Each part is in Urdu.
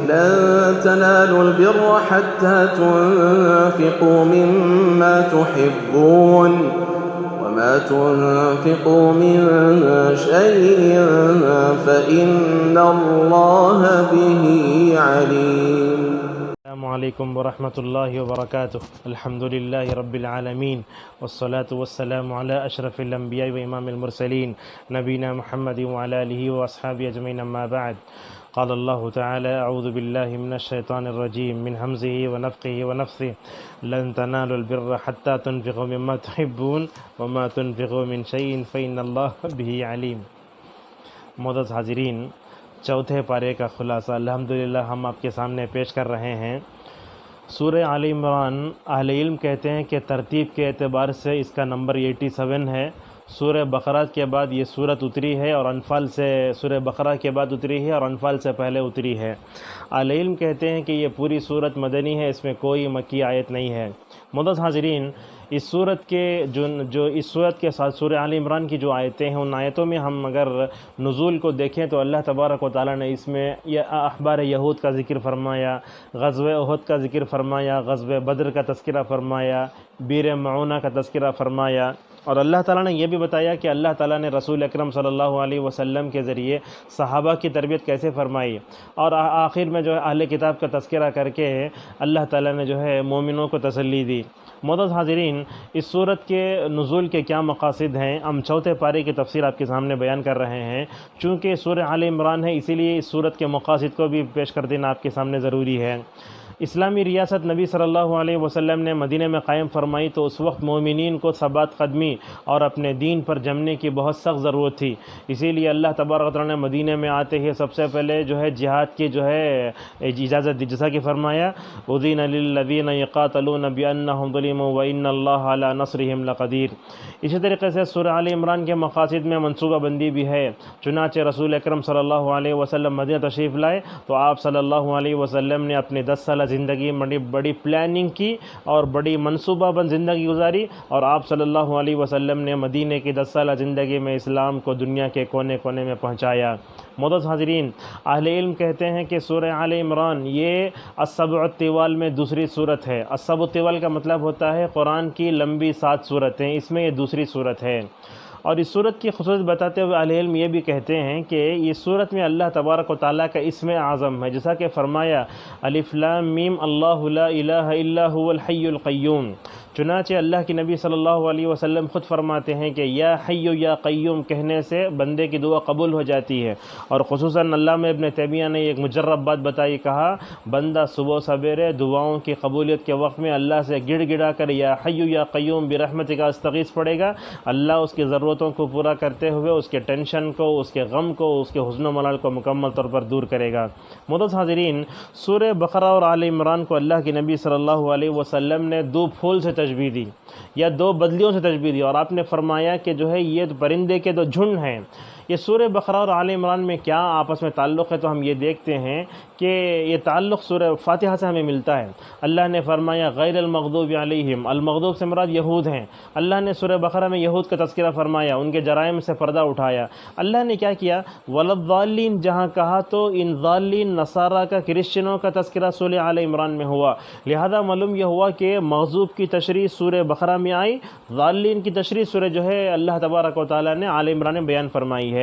لن تنالوا البر حتى تنفقوا مما تحبون وما تنفقوا من شيء فإن الله به عليم. السلام علیکم ورحمۃ اللہ وبرکاتہ. الحمد للہ رب العالمین والصلاة والسلام علی اشرف الانبیاء و امام المرسلین نبینا محمد وعلی آلہ واصحابہ اجمعین. اما بعد. قال اللہ تعالی اعوذ باللہ من الشیطان الرجیم من حمزہ ونفخہ ونفثہ لن تنالوا البر حتى تنفقوا مما تحبون وما تنفقوا من شیء فإن اللہ بہ علیم. معزز حاضرین، چوتھے پارے کا خلاصہ الحمدللہ ہم آپ کے سامنے پیش کر رہے ہیں. سورہ آل عمران اہل علم کہتے ہیں کہ ترتیب کے اعتبار سے اس کا نمبر 87 ہے. سورہ بقرہ کے بعد یہ صورت اتری ہے اور انفال سے سورہ بقرہ کے بعد اتری ہے اور انفال سے پہلے اتری ہے. اہل علم کہتے ہیں کہ یہ پوری صورت مدنی ہے، اس میں کوئی مکی آیت نہیں ہے. معزز حاضرین، اس صورت کے اس صورت کے ساتھ سورہ آل عمران کی جو آیتیں ہیں ان آیتوں میں ہم اگر نزول کو دیکھیں تو اللہ تبارک و تعالیٰ نے اس میں احبار یہود کا ذکر فرمایا، غزوہ احد کا ذکر فرمایا، غزوہ بدر کا تذکرہ فرمایا، بیر معونہ کا تذکرہ فرمایا، اور اللہ تعالیٰ نے یہ بھی بتایا کہ اللہ تعالیٰ نے رسول اکرم صلی اللہ علیہ وسلم کے ذریعے صحابہ کی تربیت کیسے فرمائی، اور آخر میں جو ہے اہل کتاب کا تذکرہ کر کے اللہ تعالیٰ نے جو ہے مومنوں کو تسلی دی. معزز حاضرین، اس صورت کے نزول کے کیا مقاصد ہیں ہم چوتھے پارے کی تفسیر آپ کے سامنے بیان کر رہے ہیں. چونکہ سورہ آل عمران ہے اسی لیے اس صورت کے مقاصد کو بھی پیش کر دینا آپ کے سامنے ضروری ہے. اسلامی ریاست نبی صلی اللہ علیہ وسلم نے مدینہ میں قائم فرمائی تو اس وقت مومنین کو ثبات قدمی اور اپنے دین پر جمنے کی بہت سخت ضرورت تھی. اسی لیے اللہ تبارک و تعالیٰ نے مدینہ میں آتے ہی سب سے پہلے جو ہے جہاد کی جو ہے اجازت دی، جیسا کہ فرمایا اذین للذین یقاتلون بانہم ظلموا وان اللہ علی نصرہم لقدیر. اسی طریقے سے سورہ آل عمران کے مقاصد میں منصوبہ بندی بھی ہے. چنانچہ رسول اکرم صلی اللہ علیہ وسلم مدینہ تشریف لائے تو آپ صلی اللہ علیہ وسلم نے اپنے 10 سالہ زندگی بڑی پلاننگ کی اور بڑی منصوبہ بند زندگی گزاری، اور آپ صلی اللہ علیہ وسلم نے مدینہ کی 10 سالہ زندگی میں اسلام کو دنیا کے کونے کونے میں پہنچایا. معزز حاضرین، اہل علم کہتے ہیں کہ سورہ آل عمران یہ السبع الطوال میں دوسری صورت ہے. السبع الطوال کا مطلب ہوتا ہے قرآن کی لمبی 7 صورتیں، اس میں یہ دوسری صورت ہے. اور اس صورت کی خصوصیت بتاتے ہوئے اہل علم یہ بھی کہتے ہیں کہ اس صورت میں اللہ تبارک و تعالیٰ کا اسم اعظم ہے، جیسا کہ فرمایا الف لام میم اللہ لا الہ الا هو الحی القیوم. چنانچہ اللہ کی نبی صلی اللہ علیہ وسلم خود فرماتے ہیں کہ یا حی یا قیوم کہنے سے بندے کی دعا قبول ہو جاتی ہے. اور خصوصاً علامہ ابن تیمیہ نے ایک مجرب بات بتائی، کہا بندہ صبح سویرے دعاؤں کی قبولیت کے وقت میں اللہ سے گڑ گڑا کر یا حی یا قیوم برحمتک استغیث پڑے گا، اللہ اس کی ضرورتوں کو پورا کرتے ہوئے اس کے ٹینشن کو، اس کے غم کو، اس کے حزن و ملال کو مکمل طور پر دور کرے گا. معزز حاضرین، سورہ بقرہ اور آل عمران کو اللہ کے نبی صلی اللہ علیہ وسلم نے 2 پھول سے تشبیہ دی یا 2 بدلیوں سے تشبیہ دی، اور آپ نے فرمایا کہ جو ہے یہ پرندے کے 2 جھنڈ ہیں. یہ سورہ بقرہ اور آل عمران میں کیا آپس میں تعلق ہے تو ہم یہ دیکھتے ہیں کہ یہ تعلق سورہ فاتحہ سے ہمیں ملتا ہے. اللہ نے فرمایا غیر المغضوب علیہم، المغضوب سے مراد یہود ہیں. اللہ نے سورہ بقرہ میں یہود کا تذکرہ فرمایا، ان کے جرائم سے پردہ اٹھایا. اللہ نے کیا کیا، ولضالین جہاں کہا تو ان ضالین نصارہ کا، کرسچنوں کا تذکرہ سورہ آل عمران میں ہوا. لہذا معلوم یہ ہوا کہ مغضوب کی تشریح سورہ بقرہ میں آئی، ضالین کی تشریح سورہ جو ہے اللہ تبارک و تعالیٰ نے آل عمران میں بیان فرمائی ہے.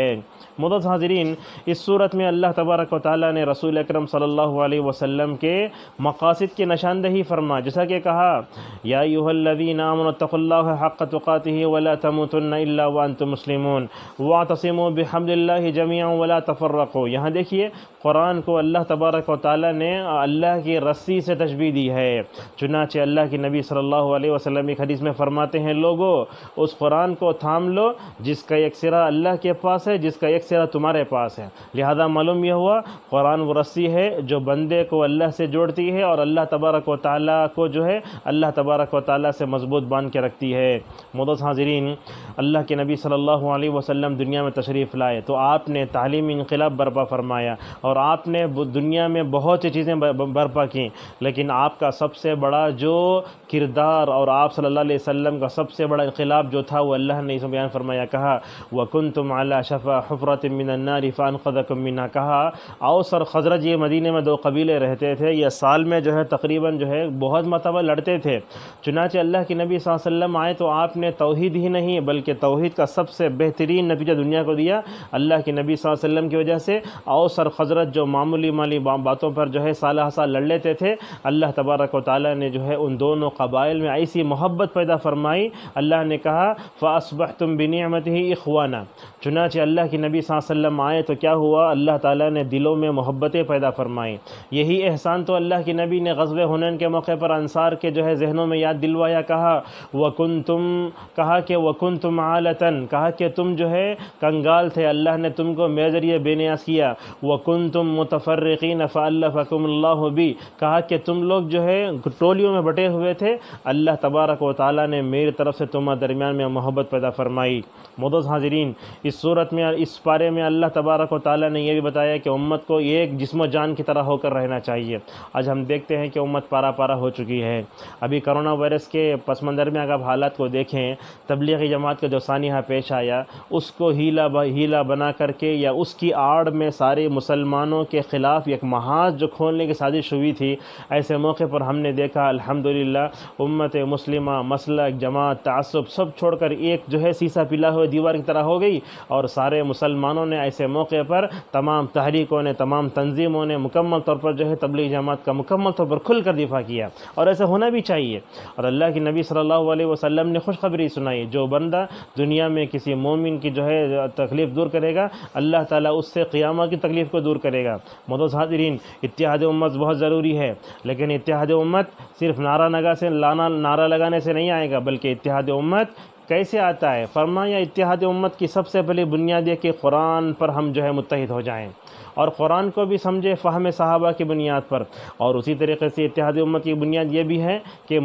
معزز حاضرین، اس صورت میں اللہ تبارک و تعالیٰ نے رسول اکرم صلی اللہ علیہ وسلم کے مقاصد کی نشاندہی فرما، جیسا کہ کہا یا ایھا الذین آمنوا اتقوا اللہ حق تقاتہ ولا تموتن الا وانتم مسلمون واعتصموا بحبل اللہ جميعا ولا تفرقوا. یہاں دیکھیے قرآن کو اللہ تبارک و تعالیٰ نے اللہ کی رسی سے تشبیہ دی ہے. چنانچہ اللہ کی نبی صلی اللہ علیہ وسلم ایک حدیث میں فرماتے ہیں لوگو اس قرآن کو تھام لو جس کا ایک سرا اللہ کے پاس ہے، جس کا ایک سرا تمہارے پاس ہے. لہذا معلوم یہ ہوا قرآن وہ رسی ہے جو بندے کو اللہ سے جوڑتی ہے اور اللہ تبارک و تعالیٰ کو جو ہے اللہ تبارک و تعالیٰ سے مضبوط باندھ کے رکھتی ہے. معزز حاضرین، اللہ کے نبی صلی اللہ علیہ وسلم دنیا میں تشریف لائے تو آپ نے تعلیمی انقلاب برپا فرمایا اور آپ نے دنیا میں بہت سی چیزیں برپا کی، لیکن آپ کا سب سے بڑا جو کردار اور آپ صلی اللہ علیہ وسلم کا سب سے بڑا انقلاب جو تھا وہ اللہ نے اس میں بیان فرمایا، کہا وَكُنْتُمْ عَلَى شفا حفرۃ من النار فانقذکم منها، کہا اوس اور خزرج یہ مدینے میں دو قبیلے رہتے تھے، یہ سال میں جو ہے تقریباً جو ہے بہت مرتبہ لڑتے تھے، چنانچہ اللہ کے نبی صلی اللہ علیہ وسلم آئے تو آپ نے توحید ہی نہیں بلکہ توحید کا سب سے بہترین نتیجہ دنیا کو دیا۔ اللہ کے نبی صلی اللہ علیہ وسلم کی وجہ سے اوس اور خزرج جو معمولی باتوں پر جو ہے سالہ سال لڑ لیتے تھے، اللہ تبارک و تعالیٰ نے جو ہے ان دونوں قبائل میں ایسی محبت پیدا فرمائی، اللہ نے کہا فَأَصْبَحْتُمْ بِنِعْمَتِهِ إِخْوَانًا، چنانچہ اللہ کے نبی صلی اللہ علیہ وسلم آئے تو کیا ہوا، اللہ تعالیٰ نے دلوں میں محبتیں پیدا فرمائیں۔ یہی احسان تو اللہ کے نبی نے غزوہ حنین کے موقع پر انصار کے جو ہے ذہنوں میں یاد دلوایا، کہا وَكُنْتُمْ عَالَةً، کہا کہ تم جو ہے کنگال تھے، اللہ نے تم کو میرے ذریعے بے نیاز کیا، وَكُنْتُمْ مُتَفَرِّقِينَ فَأَلَّفَكُمُ اللَّهُ بِي، کہا کہ تم لوگ جو ہے ٹولیوں میں بٹے ہوئے تھے، اللہ تبارک و تعالیٰ نے میری طرف سے تمہارے درمیان میں محبت پیدا فرمائی۔ معزز حاضرین، اس صورت میں اس پارے میں اللہ تبارک و تعالیٰ نے یہ بھی بتایا کہ امت کو ایک جسم و جان کی طرح ہو کر رہنا چاہیے۔ آج ہم دیکھتے ہیں کہ امت پارا پارا ہو چکی ہے۔ ابھی کرونا وائرس کے پس منظر میں اگر حالات کو دیکھیں، تبلیغی جماعت کا جو سانحہ پیش آیا، اس کو ہیلا بنا کر کے یا اس کی آڑ میں سارے مسلمانوں کے خلاف ایک محاذ جو کھولنے کی سازش ہوئی تھی، ایسے موقع پر ہم نے دیکھا الحمدللہ امت مسلمہ مسلک جماعت تعصب سب چھوڑ کر ایک جو ہے سیسا پلا ہوئے دیوار کی طرح ہو گئی، اور سارے مسلمانوں نے ایسے موقع پر تمام تحریکوں نے تمام تنظیموں نے مکمل طور پر جو ہے تبلیغ جماعت کا مکمل طور پر کھل کر دفاع کیا، اور ایسا ہونا بھی چاہیے۔ اور اللہ کے نبی صلی اللہ علیہ وسلم نے خوشخبری سنائی، جو بندہ دنیا میں کسی مومن کی جو ہے تکلیف دور کرے گا، اللہ تعالیٰ اس سے قیامت کی تکلیف کو دور کرے گا۔ معزز حاضرین، اتحاد امت بہت ضروری ہے، لیکن اتحاد امت صرف نعرہ لگانے سے نہیں آئے گا، بلکہ اتحاد امت کیسے آتا ہے؟ فرمایا اتحاد امت کی سب سے پہلی بنیاد ہے کہ قرآن پر ہم جو ہے متحد ہو جائیں، اور قرآن کو بھی سمجھے فہم صحابہ کی بنیاد پر، اور اسی طریقے سے اتحاد امت کی بنیاد یہ بھی ہے کہ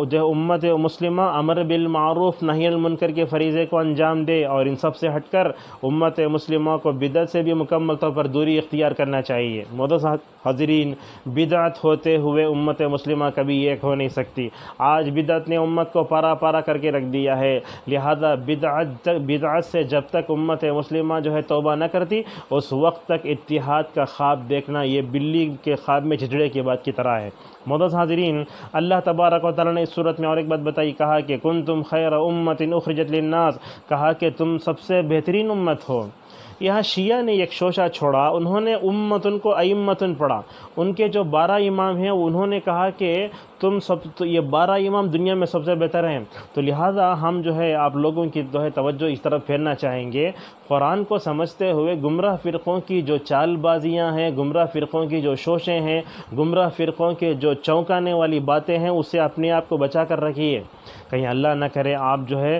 جو امت مسلمہ امر بالمعروف نہی عن المنکر کے فریضے کو انجام دے، اور ان سب سے ہٹ کر امت مسلمہ کو بدعت سے بھی مکمل طور پر دوری اختیار کرنا چاہیے۔ معزز حاضرین، بدعت ہوتے ہوئے امت مسلمہ کبھی ایک ہو نہیں سکتی۔ آج بدعت نے امت کو پارا پارا کر کے رکھ دیا ہے، لہذا بدعت سے جب تک امت مسلمہ جو ہے توبہ نہ کرتی، اس وقت تک اتحاد کا خواب دیکھنا یہ بلی کے خواب میں چچڑے کی بات کی طرح ہے۔ معزز حاضرین، اللہ تبارک و تعالیٰ نے اس صورت میں اور ایک بات بتائی، کہا کہ کنتم خیر امت اخرجت للناس، کہا کہ تم سب سے بہترین امت ہو۔ یہاں شیعہ نے ایک شوشہ چھوڑا، انہوں نے امتن کو ائمتن پڑھا، ان کے جو 12 امام ہیں انہوں نے کہا کہ یہ 12 امام دنیا میں سب سے بہتر ہیں، تو لہٰذا ہم جو ہے آپ لوگوں کی جو ہے توجہ اس طرف پھیرنا چاہیں گے، قرآن کو سمجھتے ہوئے گمراہ فرقوں کی جو چال بازیاں ہیں، گمراہ فرقوں کی جو شوشیں ہیں، گمراہ فرقوں کے جو چونکانے والی باتیں ہیں، اس سے اپنے آپ کو بچا کر رکھیے، کہیں اللہ نہ کرے آپ جو ہے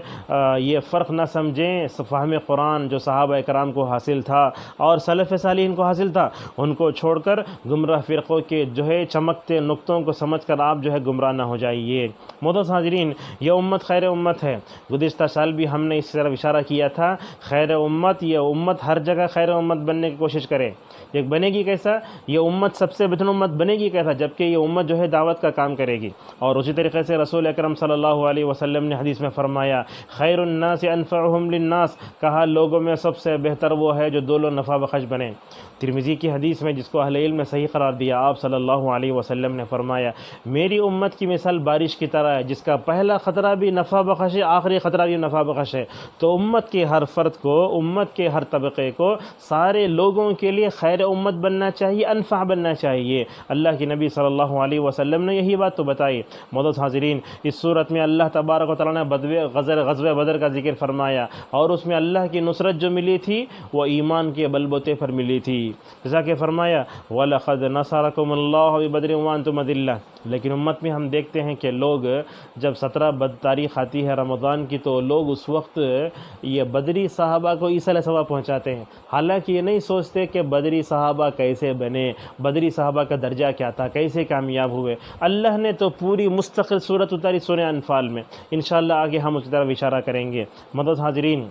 یہ فرق نہ سمجھیں، فہم قرآن جو صحابہ کرام کو حاصل تھا اور سلف صالحین کو حاصل تھا، ان کو چھوڑ کر گمراہ فرقوں کے جو ہے چمکتے نقطوں کو سمجھ کر آپ جو ہے گمراہ نہ ہو جائیے۔ معزز حاضرین، یہ امت خیر امت ہے، گزشتہ سال بھی ہم نے اس طرف اشارہ کیا تھا، خیر امت، یہ امت ہر جگہ خیر امت بننے کی کوشش کرے۔ یہ بنے گی کیسا؟ یہ امت سب سے بہترین امت بنے گی کیسا؟ جبکہ یہ امت جو ہے دعوت کا کام کرے گی، اور اسی طریقے سے رسول اکرم صلی اللہ علیہ وسلم نے حدیث میں فرمایا خیر الناس انفعهم للناس، کہا لوگوں میں سب سے بہتر وہ ہے جو دو لوگ نفع بخش بنے۔ ترمذی کی حدیث میں جس کو اہل علم نے صحیح قرار دیا، آپ صلی اللہ علیہ وسلم نے فرمایا میری امت کی مثال بارش کی طرح ہے، جس کا پہلا خطرہ بھی نفع بخش ہے، آخری خطرہ بھی نفع بخش ہے۔ تو امت کے ہر فرد کو، امت کے ہر طبقے کو، سارے لوگوں کے لیے خیر امت بننا چاہیے، انفع بننا چاہیے۔ اللہ کے نبی صلی اللہ علیہ وسلم نے یہی بات تو بتائی۔ معزز حاضرین، اس صورت میں اللہ تبارک و تعالیٰ نے غزوہ بدر کا ذکر فرمایا، اور اس میں اللہ کی نصرت جو ملی تھی وہ ایمان کے بلبوتے پر ملی تھی، جیسا کہ فرمایا وَلَقَدْ نَصَرَكُمُ اللَّهُ بِبَدْرٍ وَأَنْتُمْ أَذِلَّةٌ۔ لیکن امت میں ہم دیکھتے ہیں کہ لوگ جب 17 تاریخ آتی ہے رمضان کی، تو لوگ اس وقت یہ بدری صحابہ کو ایصال ثواب پہنچاتے ہیں، حالانکہ یہ نہیں سوچتے کہ بدری صحابہ کیسے بنے، بدری صحابہ کا درجہ کیا تھا، کیسے کامیاب ہوئے۔ اللہ نے تو پوری مستقل صورت اتاری سورہ انفال میں، انشاءاللہ آگے ہم اس کی طرف اشارہ کریں گے۔ معزز حاضرین،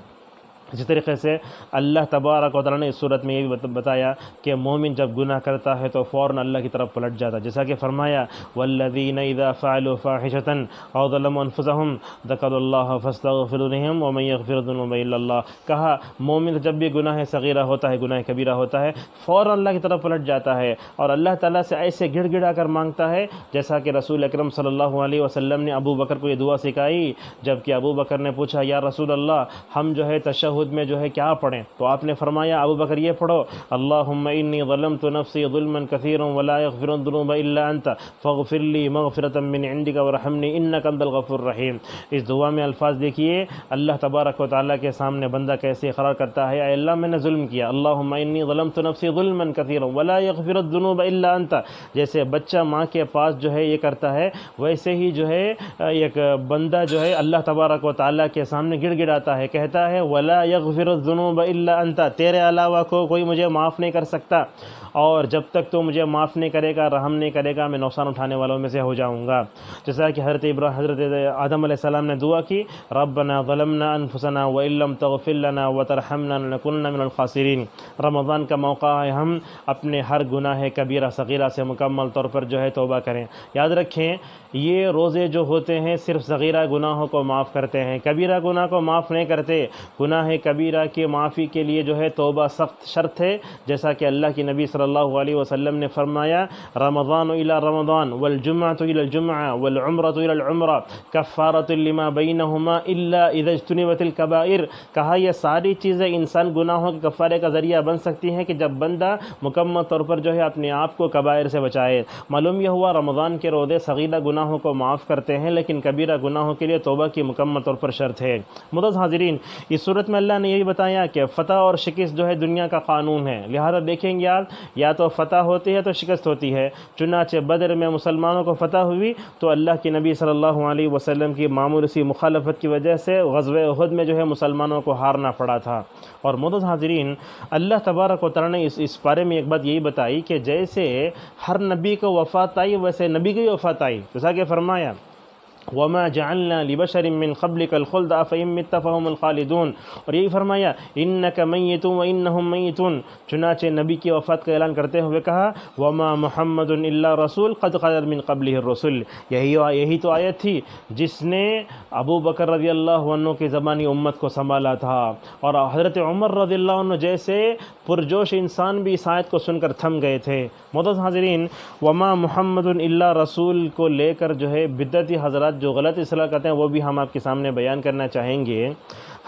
اسی طریقے سے اللہ تبارک و تعالیٰ نے اس صورت میں یہ بھی بتایا کہ مومن جب گناہ کرتا ہے تو فوراً اللہ کی طرف پلٹ جاتا ہے، جیسا کہ فرمایا والذین اذا فعلوا فاحشۃ او ظلموا انفسهم ذکروا اللہ فاستغفروا لهم ومن یغفر الذنوب الا اللہ، کہا مومن جب بھی گناہ صغیرہ ہوتا ہے، گناہ کبیرہ ہوتا ہے، فوراً اللہ کی طرف پلٹ جاتا ہے اور اللہ تعالیٰ سے ایسے گڑ گڑا کر مانگتا ہے جیسا کہ رسول اکرم صلی اللہ علیہ وسلم نے ابو بکر کو یہ دعا سکھائی، جبکہ ابو بکر نے پوچھا یا رسول اللہ ہم جو ہے تشہد میں جو ہے کیا پڑھیں، تو آپ نے فرمایا ابو بکر یہ پڑھو اللہم انی ظلمت نفسی ظلما کثیرا ولا یغفر الذنوب الا انت فاغفر لی مغفرۃ من عندک وارحمنی انک انت الغفور الرحیم۔ اس دعا میں الفاظ دیکھیے اللہ تبارک و تعالیٰ کے سامنے بندہ کیسے اقرار کرتا ہے، اے اللہ میں نے ظلم کیا، اللہم انی ظلمت نفسی ظلما کثیرا ولا یغفر الذنوب الا انت، جیسے بچہ ماں کے پاس جو ہے یہ کرتا ہے ویسے ہی جو ہے ایک بندہ جو ہے اللہ تبارک و تعالیٰ کے سامنے گڑ گڑاتا ہے، کہتا ہے ولا یغفر الذنوب الا انت، تیرے علاوہ کوئی مجھے معاف نہیں کر سکتا، اور جب تک تو مجھے معاف نہیں کرے گا، رحم نہیں کرے گا، میں نقصان اٹھانے والوں میں سے ہو جاؤں گا۔ جیسا کہ حضرت آدم علیہ السلام نے دعا کی ربنا ظلمنا انفسنا وان لم تغفر لنا وترحمنا لنكونن من الخاسرین۔ رمضان کا موقع ہے ہم اپنے ہر گناہ کبیرہ صغیرہ سے مکمل طور پر جو ہے توبہ کریں۔ یاد رکھیں یہ روزے جو ہوتے ہیں صرف صغیرہ گناہوں کو معاف کرتے ہیں، کبیرہ گناہ کو معاف نہیں کرتے۔ گناہ کبیرہ کی معافی کے لیے جو ہے توبہ سخت شرط ہے، جیسا کہ اللہ کی نبی صلی اللہ علیہ وسلم نے فرمایا رمضان الی رمضان والجمعۃ الی الجمعہ والعمرۃ الی العمرہ کفارۃ لما بینہما الا اذا اجتنبت الکبائر، کہا یہ ساری چیزیں انسان گناہوں کے کفارے کا ذریعہ بن سکتی ہیں کہ جب بندہ مکمل طور پر جو ہے اپنے آپ کو کبائر سے بچائے۔ معلوم یہ ہوا رمضان کے روزے صغیرہ گناہوں کو معاف کرتے ہیں، لیکن کبیرہ گناہوں کے لیے توبہ کی مکمل طور پر شرط ہے۔ معزز حاضرین، اس صورت میں اللہ نے یہ بھی بتایا کہ فتح اور شکست جو ہے دنیا کا قانون ہے، لہذا دیکھیں گے یا تو فتح ہوتی ہے تو شکست ہوتی ہے۔ چنانچہ بدر میں مسلمانوں کو فتح ہوئی تو اللہ کے نبی صلی اللہ علیہ وسلم کی معمولی سی مخالفت کی وجہ سے غزوہ احد میں جو ہے مسلمانوں کو ہارنا پڑا تھا۔ اور معزز حاضرین، اللہ تبارک و تعالیٰ نے اس بارے میں ایک بات یہی بتائی کہ جیسے ہر نبی کو وفات آئی ویسے نبی کی وفات آئی، جیسا کہ فرمایا وما جعلنا لبشر من قبلك الخلد افإن مت فهم الخالدون، اور یہی فرمایا انك میت وانهم میتون۔ چنانچہ نبی کی وفات کا اعلان کرتے ہوئے کہا وما محمد الا رسول قد خلت من قبله الرسل، یہی تو آیت تھی جس نے ابو بکر رضی اللہ عنہ کی زمانی امت کو سنبھالا تھا، اور حضرت عمر رضی اللہ عنہ جیسے پرجوش انسان بھی اس آیت کو سن کر تھم گئے تھے۔ معزز حاضرین، وما محمد الا رسول کو لے کر جو ہے بدعتی حضرات جو غلط اصطلاح کرتے ہیں وہ بھی ہم آپ کے سامنے بیان کرنا چاہیں گے۔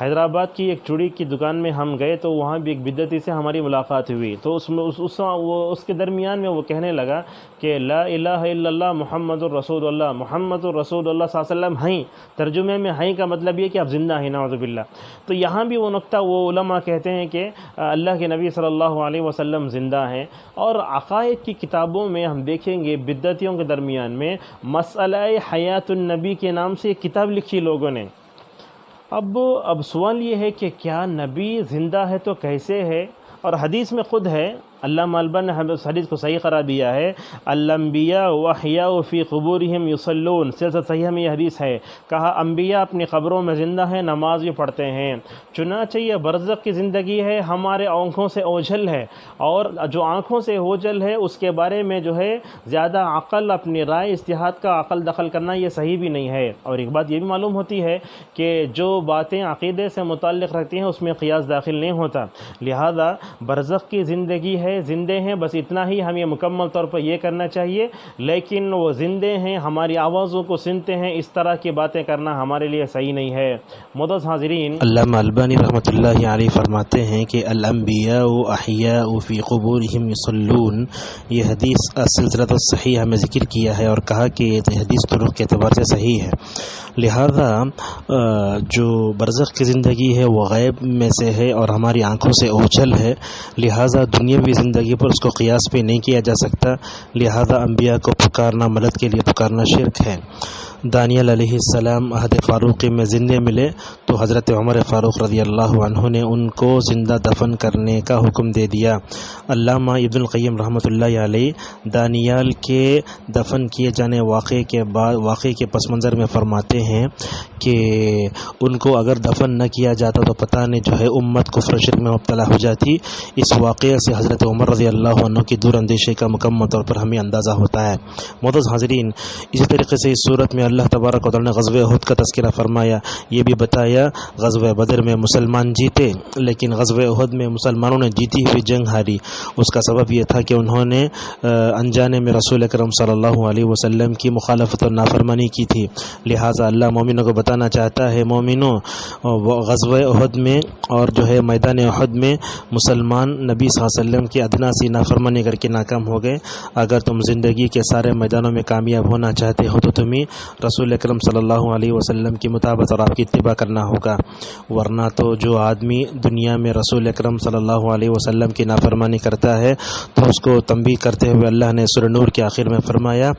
حیدرآباد کی ایک چوڑی کی دکان میں ہم گئے تو وہاں بھی ایک بدعتی سے ہماری ملاقات ہوئی، تو اس کے درمیان میں وہ کہنے لگا کہ لا الہ الا اللہ محمد الرسول اللہ، محمد الرسول اللہ صلی اللہ علیہ وسلم ہیں، ترجمے میں ہیں کا مطلب یہ کہ آپ زندہ ہیں، نعوذ باللہ۔ تو یہاں بھی وہ نقطہ وہ علماء کہتے ہیں کہ اللہ کے نبی صلی اللہ علیہ وسلم زندہ ہیں، اور عقائد کی کتابوں میں ہم دیکھیں گے بدعتیوں کے درمیان میں مسئلہ حیات النبی کے نام سے ایک کتاب لکھی لوگوں نے۔ اب سوال یہ ہے کہ کیا نبی زندہ ہے تو کیسے ہے؟ اور حدیث میں خود ہے، علامہ البانی نے اس حدیث کو صحیح قرار دیا ہے، الانبیاء واحیاء فی قبورہم یصلون، سلسلہ صحیح میں یہ حدیث ہے، کہا انبیاء اپنی قبروں میں زندہ ہیں، نماز بھی پڑھتے ہیں۔ چنانچہ یہ برزخ کی زندگی ہے، ہمارے آنکھوں سے اوجھل ہے، اور جو آنکھوں سے اوجھل ہے اس کے بارے میں جو ہے زیادہ عقل، اپنی رائے اجتہاد کا عقل دخل کرنا یہ صحیح بھی نہیں ہے۔ اور ایک بات یہ بھی معلوم ہوتی ہے کہ جو باتیں عقیدے سے متعلق رکھتی ہیں اس میں قیاس داخل نہیں ہوتا، لہذا برزخ کی زندگی ہے، زندے ہیں، بس اتنا ہی ہمیں مکمل طور پر یہ کرنا چاہیے، لیکن وہ زندے ہیں، ہماری آوازوں کو سنتے ہیں، اس طرح کی باتیں کرنا ہمارے لیے صحیح نہیں ہے۔ معزز حاضرین، علامہ البانی رحمۃ اللہ علیہ فرماتے ہیں کہ الانبیاء احیاء فی قبورہم یصلون، یہ حدیث سلسلۃ الصحیحہ میں ذکر کیا ہے اور کہا کہ یہ حدیث طرق کے اعتبار سے صحیح ہے، لہذا جو برزخ کی زندگی ہے وہ غیب میں سے ہے اور ہماری آنکھوں سے اوجھل ہے، لہذا دنیاوی زندگی پر اس کو قیاس بھی نہیں کیا جا سکتا، لہذا انبیاء کو پکارنا، مدد کے لیے پکارنا شرک ہے۔ دانیال علیہ السلام عہد فاروقی میں زندے ملے تو حضرت عمر فاروق رضی اللہ عنہ نے ان کو زندہ دفن کرنے کا حکم دے دیا۔ علامہ ابن القیم رحمۃ اللہ علیہ دانیال کے دفن کیے جانے واقعے کے پس منظر میں فرماتے ہیں کہ ان کو اگر دفن نہ کیا جاتا تو پتہ نہیں جو ہے امت کفر شرک میں مبتلا ہو جاتی۔ اس واقعے سے حضرت عمر رضی اللہ عنہ کی دور اندیشی کا مکمل طور پر ہمیں اندازہ ہوتا ہے۔ معزز حاضرین، اسی طریقے سے اس صورت میں اللہ تبارک و تعالی نے غزوہ احد کا تذکرہ فرمایا، یہ بھی بتایا غزوہ بدر میں مسلمان جیتے لیکن غزوہ احد میں مسلمانوں نے جیتی ہوئی جنگ ہاری۔ اس کا سبب یہ تھا کہ انہوں نے انجانے میں رسول اکرم صلی اللہ علیہ وسلم کی مخالفت اور نافرمانی کی تھی۔ لہٰذا اللہ مومنوں کو بتانا چاہتا ہے، مومنوں غزوہ احد میں اور جو ہے میدان احد میں مسلمان نبی صلی اللہ علیہ وسلم کی ادنا سی نافرمانی کر کے ناکام ہو گئے۔ اگر تم زندگی کے سارے میدانوں میں کامیاب ہونا چاہتے ہو تو تمہیں رسول اکرم صلی اللہ علیہ وسلم کی مطابقت اور آپ کی اتباع کرنا ہوگا، ورنہ تو جو آدمی دنیا میں رسول اکرم صلی اللہ علیہ وسلم کی نافرمانی کرتا ہے تو اس کو تنبیہ کرتے ہوئے اللہ نے سورہ نور کے آخر میں فرمایا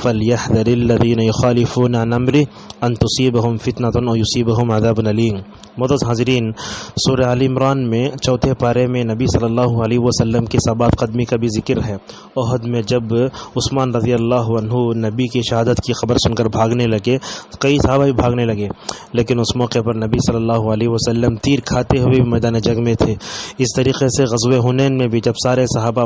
فَلْيَحْذَرِ الَّذِينَ يُخَالِفُونَ عَنْ أَمْرِهِ أَن تُصِيبَهُمْ فِتْنَةٌ أَوْ يُصِيبَهُمْ عَذَابٌ أَلِيمٌ۔ معزز حاضرین، سورہ آل عمران میں چوتھے پارے میں نبی صلی اللہ علیہ وسلم کی ثبات قدمی کا بھی ذکر ہے۔ احد میں جب عثمان رضی اللہ عنہ نبی کی شہادت کی خبر سن کر بھاگنے لگے، کئی صحابہ بھی بھاگنے لگے، لیکن اس موقع پر نبی صلی اللہ علیہ وسلم تیر کھاتے ہوئے میدان جنگ میں تھے۔ اس طریقے سے غزوہ حنین میں بھی جب سارے صحابہ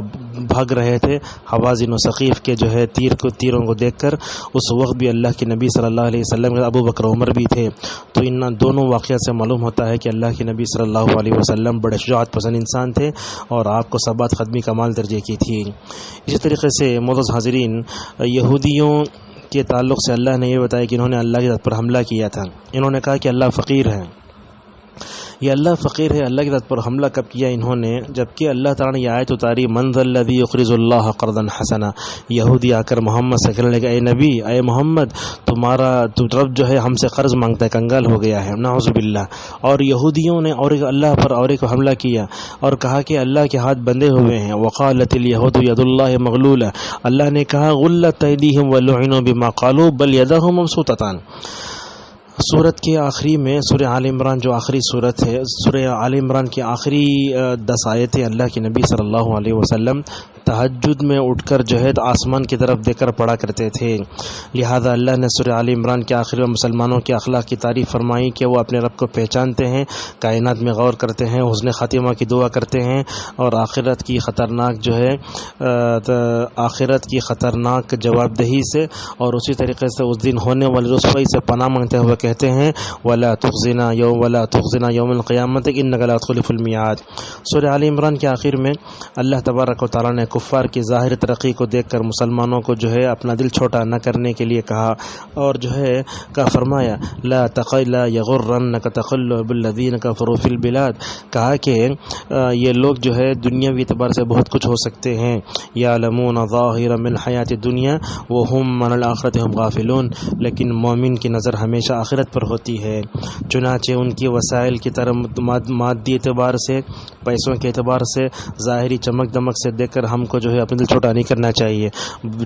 بھاگ رہے تھے، حوازن و ثقیف کے جو ہے تیروں کو دیکھ کر، اس وقت بھی اللہ کے نبی صلی اللہ علیہ وسلم کے ابو بکر عمر بھی تھے۔ تو ان دونوں واقعات سے معلوم ہوتا ہے کہ اللہ کے نبی صلی اللہ علیہ وسلم بڑے شجاعت پسند انسان تھے اور آپ کو ثبات قدمی کا مال درجے کی تھی۔ اسی طریقے سے معزز حاضرین، یہودیوں کے تعلق سے اللہ نے یہ بتایا کہ انہوں نے اللہ کی ذات پر حملہ کیا تھا۔ انہوں نے کہا کہ اللہ فقیر ہے، یہ اللہ فقیر ہے۔ اللہ کی ذات پر حملہ کب کیا انہوں نے؟ جبکہ اللہ تعالیٰ نے یہ آیت اتاری من ذا الذی یقرض اللہ قرضا حسنا۔ یہودی آ کر محمد سے کہنے لگے اے نبی، اے محمد، تمہارا رب جو ہے ہم سے قرض مانگتا ہے، کنگال ہو گیا ہے، نعوذ باللہ۔ اور یہودیوں نے اور اللہ پر اور ایک حملہ کیا اور کہا کہ اللہ کے ہاتھ بندھے ہوئے ہیں۔ وقالت الیہود ید اللہ مغلولہ، اللہ نے کہا غلت ایدیہم ولعنوا بما قالوا بل یداہ مبسوطتان۔ سورت کے آخری میں سورہ آل عمران جو آخری سورت ہے، سورہ آل عمران کی آخری 10 آیتیں اللہ کے نبی صلی اللہ علیہ وسلم تہجد میں اٹھ کر جو ہے آسمان کی طرف دیکھ کر پڑھا کرتے تھے۔ لہذا اللہ نے سورہ آل عمران کے آخر میں مسلمانوں کے اخلاق کی تعریف فرمائی کہ وہ اپنے رب کو پہچانتے ہیں، کائنات میں غور کرتے ہیں، حسن خاتمہ کی دعا کرتے ہیں اور آخرت کی خطرناک جواب دہی سے اور اسی طریقے سے اس دن ہونے والی رسوائی سے پناہ مانگتے ہوئے کہتے ہیں وَلَا تُخْزِنَا يَوْمَ الْقِيَامَةِ إِنَّكَ لَا تُخْلِفُ الْمِيعَادَ۔ سورہ آل عمران کے آخر میں اللہ تبارک و تعالیٰ نے کفار کی ظاہر ترقی کو دیکھ کر مسلمانوں کو جو ہے اپنا دل چھوٹا نہ کرنے کے لیے کہا اور جو ہے فرمایا لا یغرنک تقلب الذین کفروا فی البلاد، کہا کہ یہ لوگ جو ہے دنیاوی اعتبار سے بہت کچھ ہو سکتے ہیں، یعلمون ظاہرا من الحیات الدنیا وہم عن الآخرۃ ہم غافلون، لیکن مومن کی نظر ہمیشہ آخرت پر ہوتی ہے۔ چنانچہ ان کی وسائل کی طرح مادی اعتبار سے، پیسوں کے اعتبار سے، ظاہری چمک دمک سے دیکھ کر ہم کو جو ہے اپنے دل چھوٹا نہیں کرنا چاہیے۔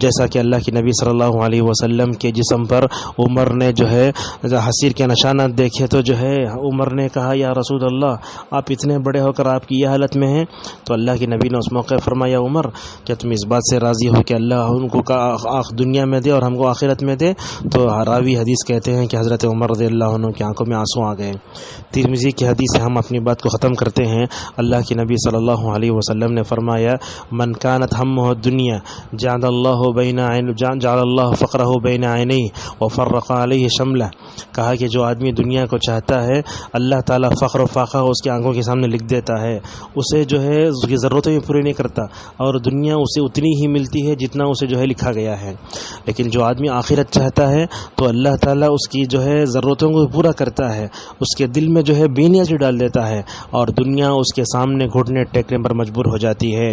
جیسا کہ اللہ کے نبی صلی اللہ علیہ وسلم کے جسم پر عمر نے جو ہے حصیر کے نشانات دیکھے تو جو ہے عمر نے کہا یا رسول اللہ، آپ اتنے بڑے ہو کر آپ کی یہ حالت میں ہیں؟ تو اللہ کے نبی نے اس موقع فرمایا عمر، کیا تم اس بات سے راضی ہو کہ اللہ ان کو دنیا میں دے اور ہم کو آخرت میں دے؟ تو راوی حدیث کہتے ہیں کہ حضرت عمر رضی اللہ عنہ کی آنکھوں میں آنسو آ گئے۔ ترمذی کی حدیث سے ہم اپنی بات کو ختم کرتے ہیں۔ اللہ کے نبی صلی اللہ علیہ وسلم نے فرمایا من كانت همه الدنيا جعل الله فقره بين عينيه وفرق عليه شمله، کہا کہ جو آدمی دنیا کو چاہتا ہے اللہ تعالیٰ فقر و فاقہ اس کی آنکھوں کے سامنے لکھ دیتا ہے، اسے جو ہے اس کی ضرورتیں بھی پوری نہیں کرتا اور دنیا اسے اتنی ہی ملتی ہے جتنا اسے جو ہے لکھا گیا ہے۔ لیکن جو آدمی آخرت چاہتا ہے تو اللہ تعالیٰ اس کی جو ہے ضرورتوں کو پورا کرتا ہے، اس کے دل میں جو ہے بے نیازی ڈال دیتا ہے اور دنیا اس کے سامنے گھٹنے ٹیکنے پر مجبور ہو جاتی ہے۔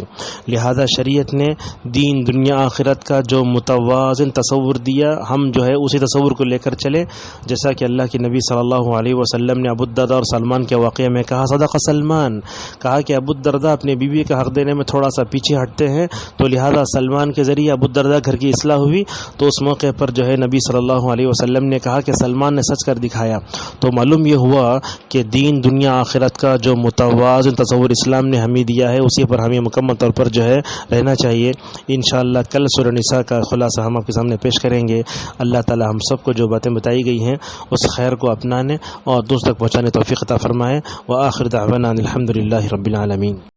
لہذا لہذا شریعت نے دین دنیا آخرت کا جو متوازن تصور دیا ہم جو ہے اسی تصور کو لے کر چلے، جیسا کہ اللہ کے نبی صلی اللہ علیہ وسلم نے ابو الدرداء اور سلمان کے واقعے میں کہا، صدق سلمان، کہا کہ ابو الدرداء اپنے بیوی کا حق دینے میں تھوڑا سا پیچھے ہٹتے ہیں، تو لہذا سلمان کے ذریعے ابو الدرداء گھر کی اصلاح ہوئی، تو اس موقع پر جو ہے نبی صلی اللہ علیہ وسلم نے کہا کہ سلمان نے سچ کر دکھایا۔ تو معلوم یہ ہوا کہ دین دنیا آخرت کا جو متوازن تصور اسلام نے ہمیں دیا ہے اسی پر ہمیں مکمل طور پر جو ہے رہنا چاہیے۔ انشاءاللہ کل سورہ نساء کا خلاصہ ہم آپ کے سامنے پیش کریں گے۔ اللہ تعالی ہم سب کو جو باتیں بتائی گئی ہیں اس خیر کو اپنانے اور دوسروں تک پہنچانے توفیق عطا فرمائے۔ وآخر دعوانا الحمدللہ رب العالمین۔